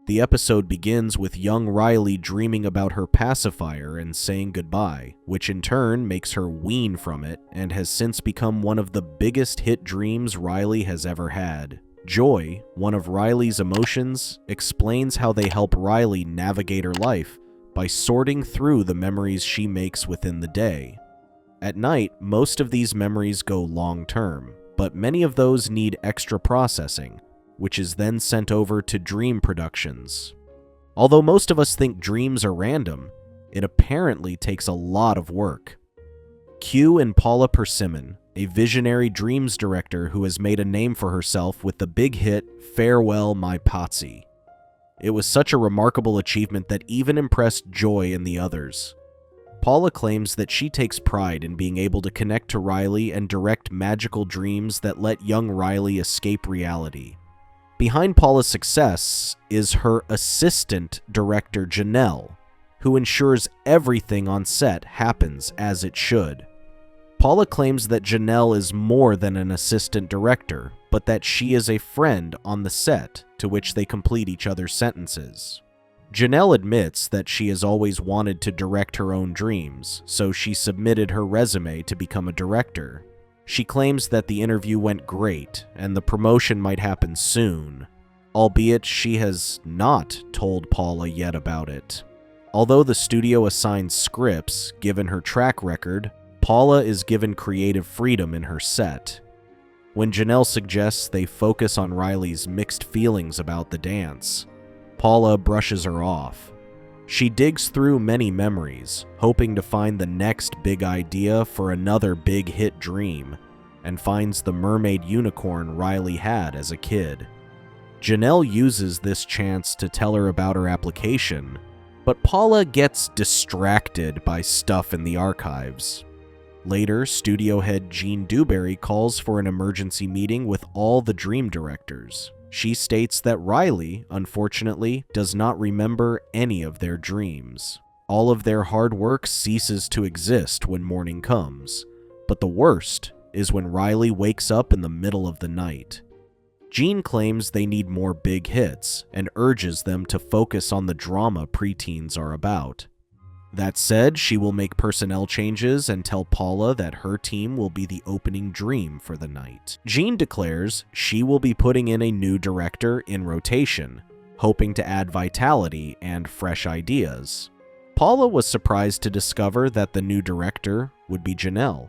The episode begins with young Riley dreaming about her pacifier and saying goodbye, which in turn makes her wean from it and has since become one of the biggest hit dreams Riley has ever had. Joy, one of Riley's emotions, explains how they help Riley navigate her life by sorting through the memories she makes within the day. At night, most of these memories go long-term, but many of those need extra processing, which is then sent over to dream productions. Although most of us think dreams are random, it apparently takes a lot of work. Cue in Paula Persimmon, a visionary dreams director who has made a name for herself with the big hit Farewell My Potsy. It was such a remarkable achievement that even impressed Joy and the others. Paula claims that she takes pride in being able to connect to Riley and direct magical dreams that let young Riley escape reality. Behind Paula's success is her assistant director Janelle, who ensures everything on set happens as it should. Paula claims that Janelle is more than an assistant director, but that she is a friend on the set, to which they complete each other's sentences. Janelle admits that she has always wanted to direct her own dreams, so she submitted her resume to become a director. She claims that the interview went great, and the promotion might happen soon, albeit she has not told Paula yet about it. Although the studio assigns scripts, given her track record, Paula is given creative freedom in her set. When Janelle suggests they focus on Riley's mixed feelings about the dance, Paula brushes her off. She digs through many memories, hoping to find the next big idea for another big hit dream, and finds the mermaid unicorn Riley had as a kid. Janelle uses this chance to tell her about her application, but Paula gets distracted by stuff in the archives. Later, studio head Jean Dewberry calls for an emergency meeting with all the dream directors. She states that Riley, unfortunately, does not remember any of their dreams. All of their hard work ceases to exist when morning comes, but the worst is when Riley wakes up in the middle of the night. Jean claims they need more big hits and urges them to focus on the drama preteens are about. That said, she will make personnel changes and tell Paula that her team will be the opening dream for the night. Jean declares she will be putting in a new director in rotation, hoping to add vitality and fresh ideas. Paula was surprised to discover that the new director would be Janelle,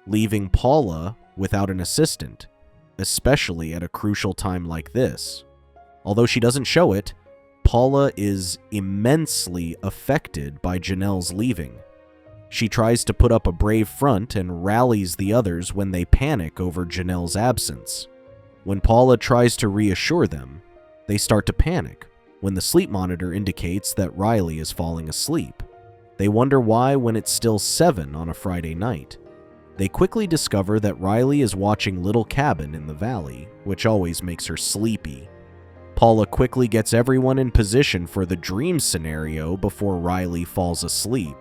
leaving Paula without an assistant, especially at a crucial time like this. Although she doesn't show it, Paula is immensely affected by Janelle's leaving. She tries to put up a brave front and rallies the others when they panic over Janelle's absence. When Paula tries to reassure them, they start to panic when the sleep monitor indicates that Riley is falling asleep. They wonder why when it's still 7 on a Friday night. They quickly discover that Riley is watching Little Cabin in the Valley, which always makes her sleepy. Paula quickly gets everyone in position for the dream scenario before Riley falls asleep.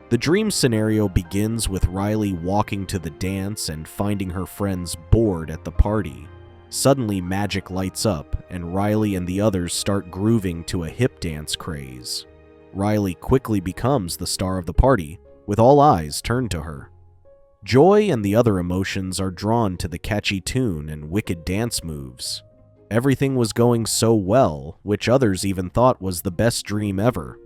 The dream scenario begins with Riley walking to the dance and finding her friends bored at the party. Suddenly, magic lights up, and Riley and the others start grooving to a hip dance craze. Riley quickly becomes the star of the party, with all eyes turned to her. Joy and the other emotions are drawn to the catchy tune and wicked dance moves. Everything was going so well, which others even thought was the best dream ever.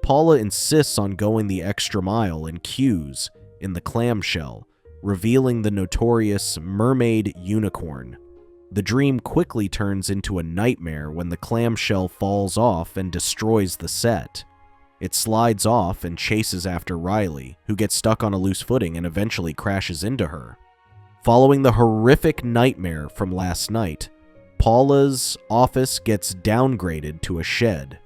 Paula insists on going the extra mile and cues in the clamshell, revealing the notorious mermaid unicorn. The dream quickly turns into a nightmare when the clamshell falls off and destroys the set. It slides off and chases after Riley, who gets stuck on a loose footing and eventually crashes into her. Following the horrific nightmare from last night, Paula's office gets downgraded to a shed.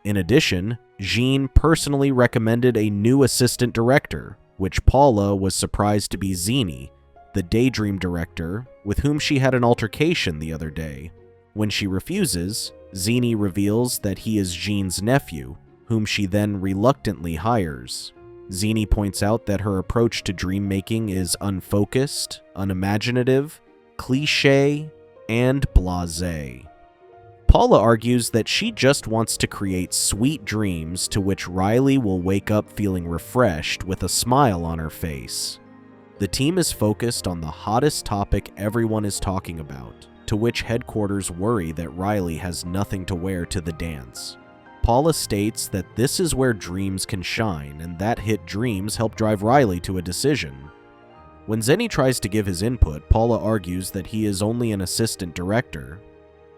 In addition, Jean personally recommended a new assistant director, which Paula was surprised to be Zini, the daydream director with whom she had an altercation the other day. When she refuses, Zini reveals that he is Jean's nephew, whom she then reluctantly hires. Zini points out that her approach to dream making is unfocused, unimaginative, cliché, and blasé. Paula argues that she just wants to create sweet dreams to which Riley will wake up feeling refreshed with a smile on her face. The team is focused on the hottest topic everyone is talking about, to which headquarters worry that Riley has nothing to wear to the dance. Paula states that this is where dreams can shine, and that hit dreams help drive Riley to a decision. When Zenny tries to give his input, Paula argues that he is only an assistant director.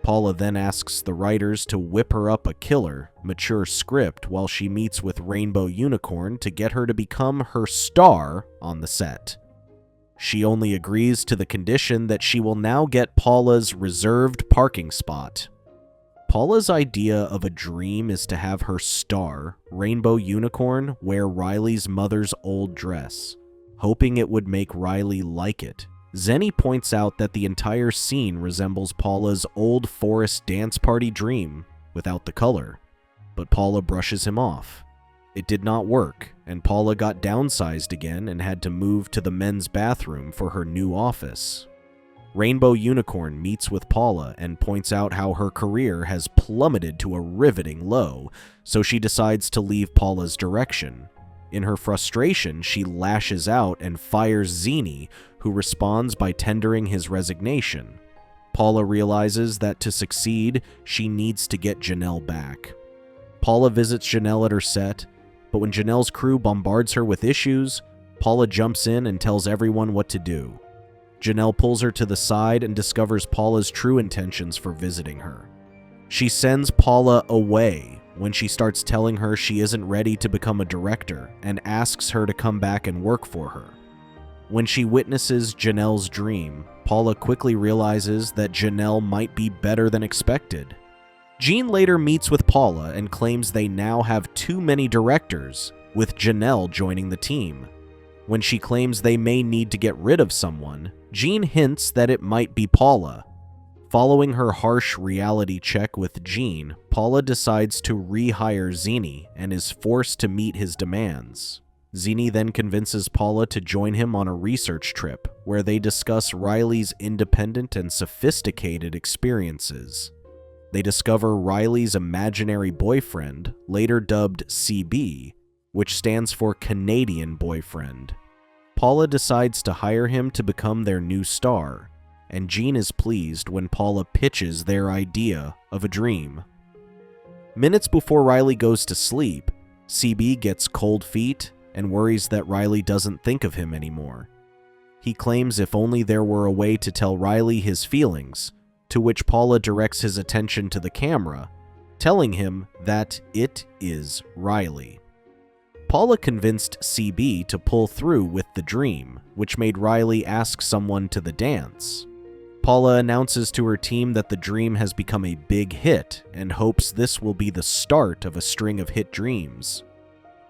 Paula then asks the writers to whip her up a killer, mature script while she meets with Rainbow Unicorn to get her to become her star on the set. She only agrees to the condition that she will now get Paula's reserved parking spot. Paula's idea of a dream is to have her star, Rainbow Unicorn, wear Riley's mother's old dress, hoping it would make Riley like it. Zenny points out that the entire scene resembles Paula's old forest dance party dream, without the color, but Paula brushes him off. It did not work, and Paula got downsized again and had to move to the men's bathroom for her new office. Rainbow Unicorn meets with Paula and points out how her career has plummeted to a riveting low, so she decides to leave Paula's direction. In her frustration, she lashes out and fires Zini, who responds by tendering his resignation. Paula realizes that to succeed, she needs to get Janelle back. Paula visits Janelle at her set, but when Janelle's crew bombards her with issues, Paula jumps in and tells everyone what to do. Janelle pulls her to the side and discovers Paula's true intentions for visiting her. She sends Paula away when she starts telling her she isn't ready to become a director and asks her to come back and work for her. When she witnesses Janelle's dream, Paula quickly realizes that Janelle might be better than expected. Jean later meets with Paula and claims they now have too many directors, with Janelle joining the team. When she claims they may need to get rid of someone, Jean hints that it might be Paula. Following her harsh reality check with Jean, Paula decides to rehire Zini and is forced to meet his demands. Zini then convinces Paula to join him on a research trip, where they discuss Riley's independent and sophisticated experiences. They discover Riley's imaginary boyfriend, later dubbed CB, which stands for Canadian Boyfriend. Paula decides to hire him to become their new star, and Jean is pleased when Paula pitches their idea of a dream. Minutes before Riley goes to sleep, CB gets cold feet and worries that Riley doesn't think of him anymore. He claims if only there were a way to tell Riley his feelings, to which Paula directs his attention to the camera, telling him that it is Riley. Paula convinced CB to pull through with the dream, which made Riley ask someone to the dance. Paula announces to her team that the dream has become a big hit and hopes this will be the start of a string of hit dreams.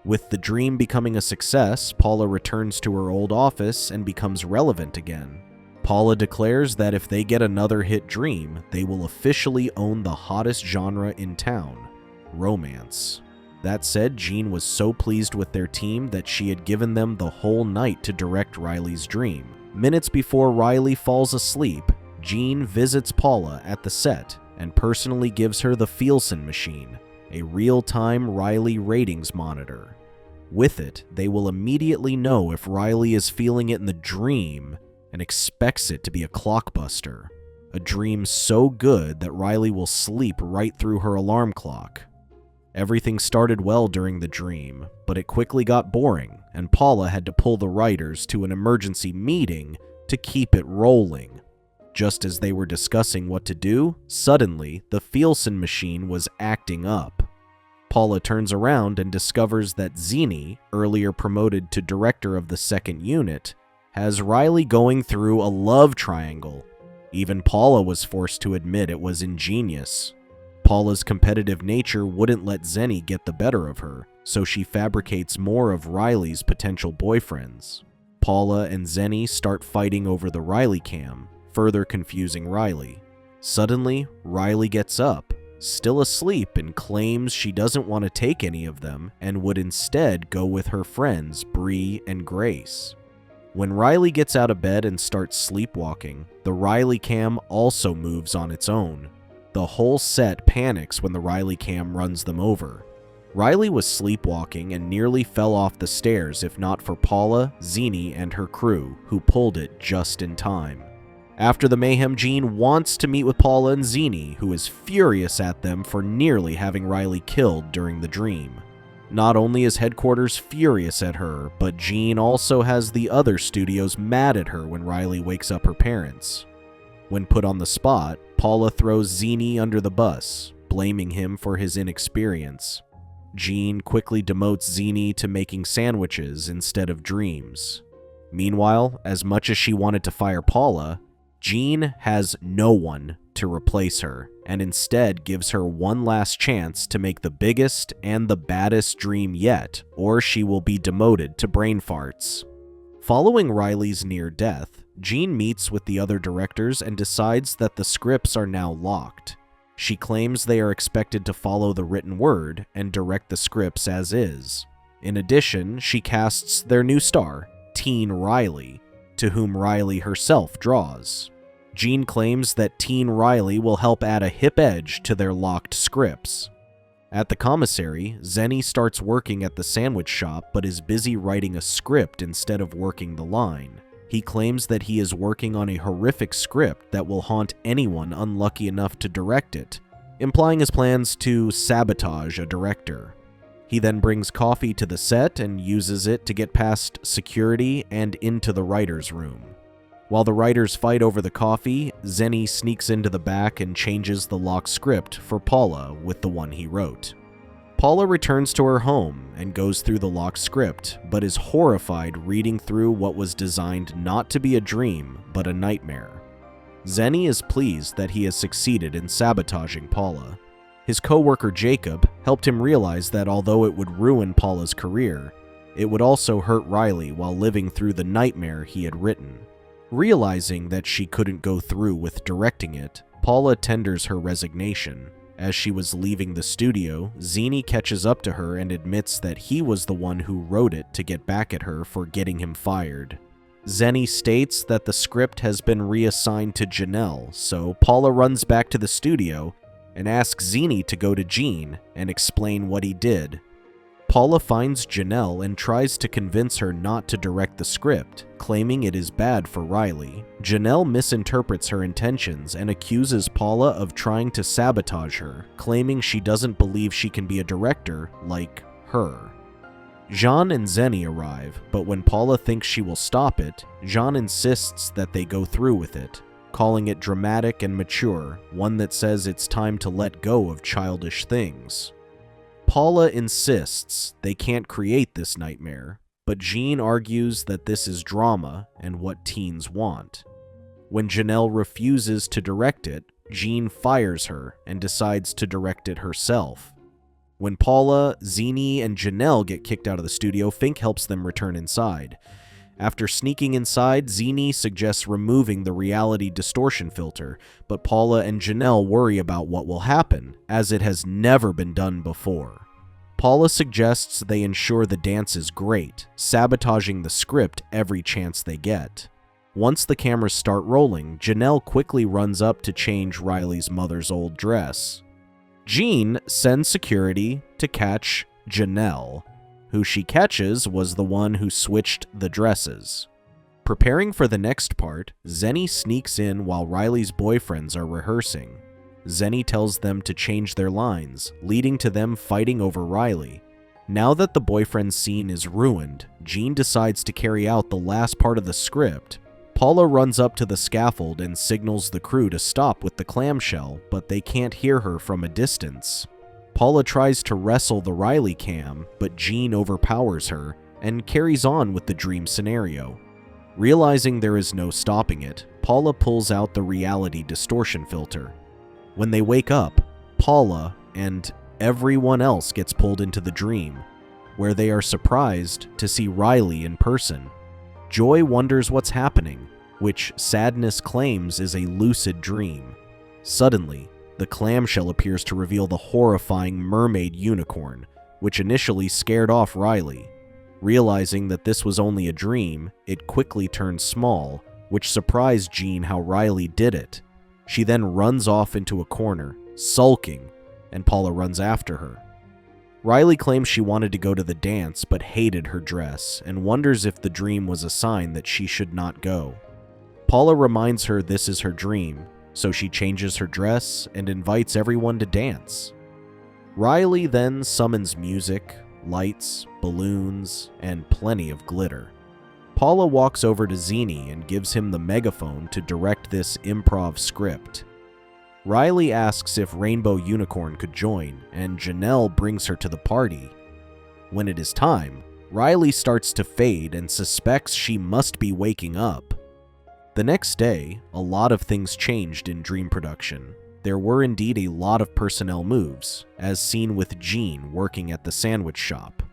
With the dream becoming a success, Paula returns to her old office and becomes relevant again. Paula declares that if they get another hit dream, they will officially own the hottest genre in town, romance. That said, Jean was so pleased with their team that she had given them the whole night to direct Riley's dream. Minutes before Riley falls asleep, Jean visits Paula at the set and personally gives her the Feelson machine, a real-time Riley ratings monitor. With it, they will immediately know if Riley is feeling it in the dream and expects it to be a clockbuster, a dream so good that Riley will sleep right through her alarm clock. Everything started well during the dream, but it quickly got boring, and Paula had to pull the writers to an emergency meeting to keep it rolling. Just as they were discussing what to do, suddenly the Feelson machine was acting up. Paula turns around and discovers that Zini, earlier promoted to director of the second unit, has Riley going through a love triangle. Even Paula was forced to admit it was ingenious. Paula's competitive nature wouldn't let Zenny get the better of her, so she fabricates more of Riley's potential boyfriends. Paula and Zenny start fighting over the Riley cam, further confusing Riley. Suddenly, Riley gets up, still asleep, and claims she doesn't want to take any of them and would instead go with her friends Bree and Grace. When Riley gets out of bed and starts sleepwalking, the Riley cam also moves on its own. The whole set panics when the Riley cam runs them over. Riley was sleepwalking and nearly fell off the stairs if not for Paula, Zini, and her crew, who pulled it just in time. After the mayhem, Gene wants to meet with Paula and Zini, who is furious at them for nearly having Riley killed during the dream. Not only is headquarters furious at her, but Gene also has the other studios mad at her when Riley wakes up her parents. When put on the spot, Paula throws Zini under the bus, blaming him for his inexperience. Gene quickly demotes Zini to making sandwiches instead of dreams. Meanwhile, as much as she wanted to fire Paula, Gene has no one to replace her, and instead gives her one last chance to make the biggest and the baddest dream yet, or she will be demoted to brain farts. Following Riley's near death, Gene meets with the other directors and decides that the scripts are now locked. She claims they are expected to follow the written word and direct the scripts as is. In addition, she casts their new star, Teen Riley, to whom Riley herself draws. Gene claims that Teen Riley will help add a hip edge to their locked scripts. At the commissary, Zenny starts working at the sandwich shop but is busy writing a script instead of working the line. He claims that he is working on a horrific script that will haunt anyone unlucky enough to direct it, implying his plans to sabotage a director. He then brings coffee to the set and uses it to get past security and into the writer's room. While the writers fight over the coffee, Zenny sneaks into the back and changes the locked script for Paula with the one he wrote. Paula returns to her home and goes through the locked script, but is horrified reading through what was designed not to be a dream, but a nightmare. Zenny is pleased that he has succeeded in sabotaging Paula. His co-worker Jacob helped him realize that although it would ruin Paula's career, it would also hurt Riley while living through the nightmare he had written. Realizing that she couldn't go through with directing it, Paula tenders her resignation. As she was leaving the studio, Zini catches up to her and admits that he was the one who wrote it to get back at her for getting him fired. Zenny states that the script has been reassigned to Janelle, so Paula runs back to the studio and asks Zini to go to Gene and explain what he did. Paula finds Janelle and tries to convince her not to direct the script, claiming it is bad for Riley. Janelle misinterprets her intentions and accuses Paula of trying to sabotage her, claiming she doesn't believe she can be a director like her. Jean and Zenny arrive, but when Paula thinks she will stop it, Jean insists that they go through with it, calling it dramatic and mature, one that says it's time to let go of childish things. Paula insists they can't create this nightmare, but Gene argues that this is drama and what teens want. When Janelle refuses to direct it, Gene fires her and decides to direct it herself. When Paula, Zini, and Janelle get kicked out of the studio, Fink helps them return inside. After sneaking inside, Zini suggests removing the reality distortion filter, but Paula and Janelle worry about what will happen, as it has never been done before. Paula suggests they ensure the dance is great, sabotaging the script every chance they get. Once the cameras start rolling, Janelle quickly runs up to change Riley's mother's old dress. Gene sends security to catch Janelle. Who she catches was the one who switched the dresses. Preparing for the next part, Zenny sneaks in while Riley's boyfriends are rehearsing. Zenny tells them to change their lines, leading to them fighting over Riley. Now that the boyfriend scene is ruined, Gene decides to carry out the last part of the script. Paula runs up to the scaffold and signals the crew to stop with the clamshell, but they can't hear her from a distance. Paula tries to wrestle the Riley cam, but Gene overpowers her and carries on with the dream scenario. Realizing there is no stopping it, Paula pulls out the reality distortion filter. When they wake up, Paula and everyone else gets pulled into the dream, where they are surprised to see Riley in person. Joy wonders what's happening, which Sadness claims is a lucid dream. Suddenly, the clamshell appears to reveal the horrifying mermaid unicorn, which initially scared off Riley. Realizing that this was only a dream, it quickly turns small, which surprised Gene how Riley did it. She then runs off into a corner, sulking, and Paula runs after her. Riley claims she wanted to go to the dance but hated her dress and wonders if the dream was a sign that she should not go. Paula reminds her this is her dream, so she changes her dress and invites everyone to dance. Riley then summons music, lights, balloons, and plenty of glitter. Paula walks over to Zini and gives him the megaphone to direct this improv script. Riley asks if Rainbow Unicorn could join, and Janelle brings her to the party. When it is time, Riley starts to fade and suspects she must be waking up. The next day, a lot of things changed in Dream production. There were indeed a lot of personnel moves, as seen with Gene working at the sandwich shop.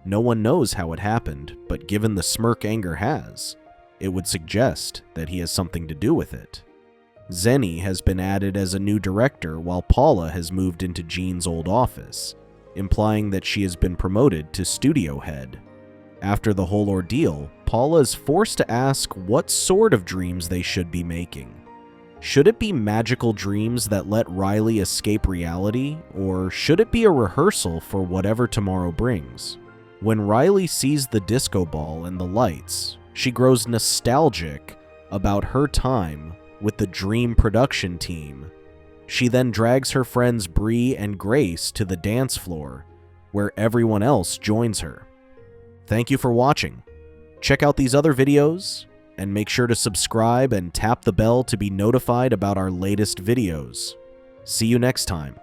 No one knows how it happened, but given the smirk Anger has, it would suggest that he has something to do with it. Zenny has been added as a new director while Paula has moved into Gene's old office, implying that she has been promoted to studio head. After the whole ordeal, Paula is forced to ask what sort of dreams they should be making. Should it be magical dreams that let Riley escape reality, or should it be a rehearsal for whatever tomorrow brings? When Riley sees the disco ball and the lights, she grows nostalgic about her time with the Dream production team. She then drags her friends Bree and Grace to the dance floor, where everyone else joins her. Thank you for watching. Check out these other videos, and make sure to subscribe and tap the bell to be notified about our latest videos. See you next time.